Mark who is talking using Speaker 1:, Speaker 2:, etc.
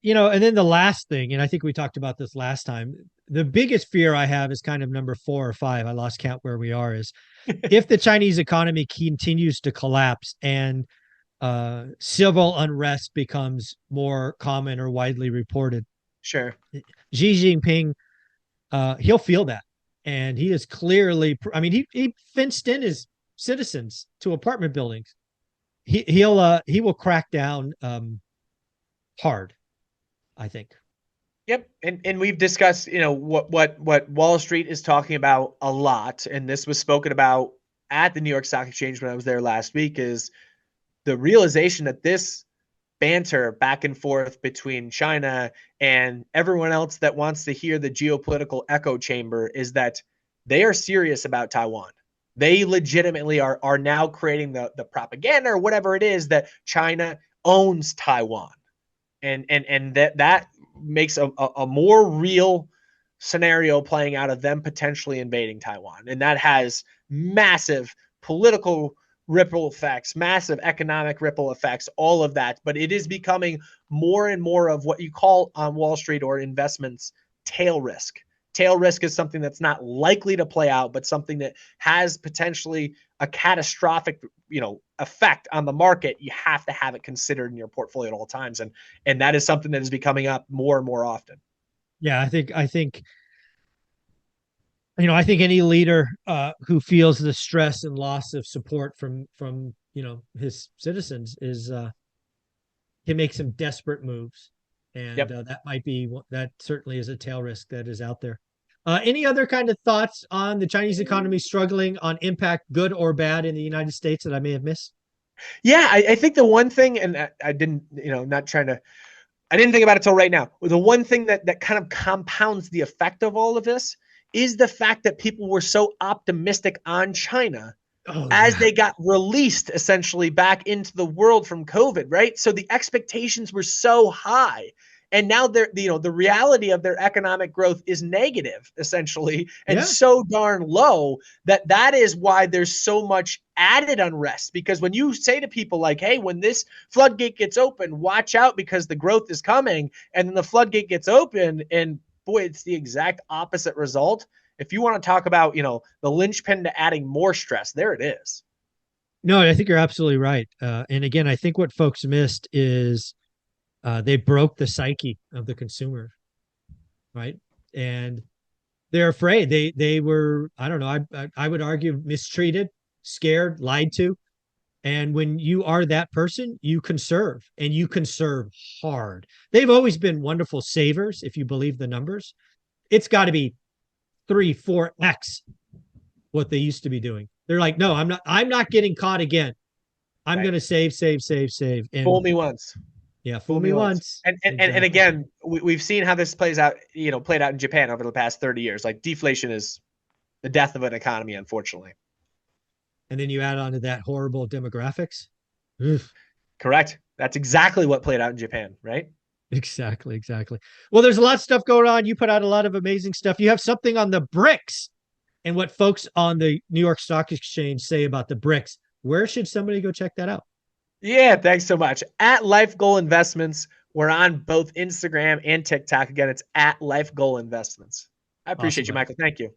Speaker 1: and then the last thing, and I think we talked about this last time, the biggest fear I have is kind of number 4 or 5. I lost count where we are, is if the Chinese economy continues to collapse and civil unrest becomes more common or widely reported,
Speaker 2: Sure.
Speaker 1: Xi Jinping, he'll feel that. And he is clearly, I mean, he fenced in his citizens to apartment buildings. He will crack down hard, I think.
Speaker 2: Yep. And we've discussed, what Wall Street is talking about a lot, and this was spoken about at the New York Stock Exchange when I was there last week, is the realization that this banter back and forth between China and everyone else that wants to hear the geopolitical echo chamber is that they are serious about Taiwan. They legitimately are now creating the propaganda or whatever it is that China owns Taiwan. And that makes a more real scenario playing out of them potentially invading Taiwan. And that has massive political ripple effects, massive economic ripple effects, all of that. But it is becoming more and more of what you call on Wall Street or investments tail risk. Tail risk is something that's not likely to play out, but something that has potentially a catastrophic, effect on the market. You have to have it considered in your portfolio at all times. And that is something that is becoming up more and more often.
Speaker 1: Yeah, I think any leader who feels the stress and loss of support from his citizens is he makes some desperate moves, and
Speaker 2: Yep.
Speaker 1: that certainly is a tail risk that is out there. Any other kind of thoughts on the Chinese economy struggling on impact, good or bad, in the United States that I may have missed?
Speaker 2: Yeah, I think the one thing, and I didn't, not trying to, I didn't think about it till right now. The one thing that kind of compounds the effect of all of this is the fact that people were so optimistic on China
Speaker 1: Oh
Speaker 2: as
Speaker 1: yeah,
Speaker 2: they got released essentially back into the world from COVID, right? So the expectations were so high. And now the reality of their economic growth is negative essentially and
Speaker 1: yeah.
Speaker 2: so darn low that is why there's so much added unrest. Because when you say to people like, hey, when this floodgate gets open, watch out because the growth is coming, and then the floodgate gets open and boy, it's the exact opposite result. If you want to talk about, the linchpin to adding more stress, there it is.
Speaker 1: No, I think you're absolutely right. And again, I think what folks missed is they broke the psyche of the consumer, right? And they're afraid. They were, I don't know, I would argue, mistreated, scared, lied to. And when you are that person, you conserve, and you conserve hard. They've always been wonderful savers, if you believe the numbers. It's got to be 3, 4x what they used to be doing. They're like, no, I'm not getting caught again. I'm
Speaker 2: Right.
Speaker 1: gonna save, save, save, save.
Speaker 2: Fool
Speaker 1: And
Speaker 2: me once.
Speaker 1: yeah, fool
Speaker 2: Fool
Speaker 1: me
Speaker 2: me once.
Speaker 1: once.
Speaker 2: And
Speaker 1: Exactly.
Speaker 2: again, we've seen how this plays out, played out in Japan over the past 30 years. Like deflation is the death of an economy, unfortunately.
Speaker 1: And then you add on to that horrible demographics. Oof.
Speaker 2: Correct. That's exactly what played out in Japan, right?
Speaker 1: Exactly, exactly. Well, there's a lot of stuff going on. You put out a lot of amazing stuff. You have something on the bricks and what folks on the New York Stock Exchange say about the bricks. Where should somebody go check that out?
Speaker 2: Yeah, thanks so much. At Life Goal Investments, we're on both Instagram and TikTok. Again, it's at Life Goal Investments. I
Speaker 1: Awesome,
Speaker 2: appreciate you,
Speaker 1: buddy.
Speaker 2: Michael. Thank you.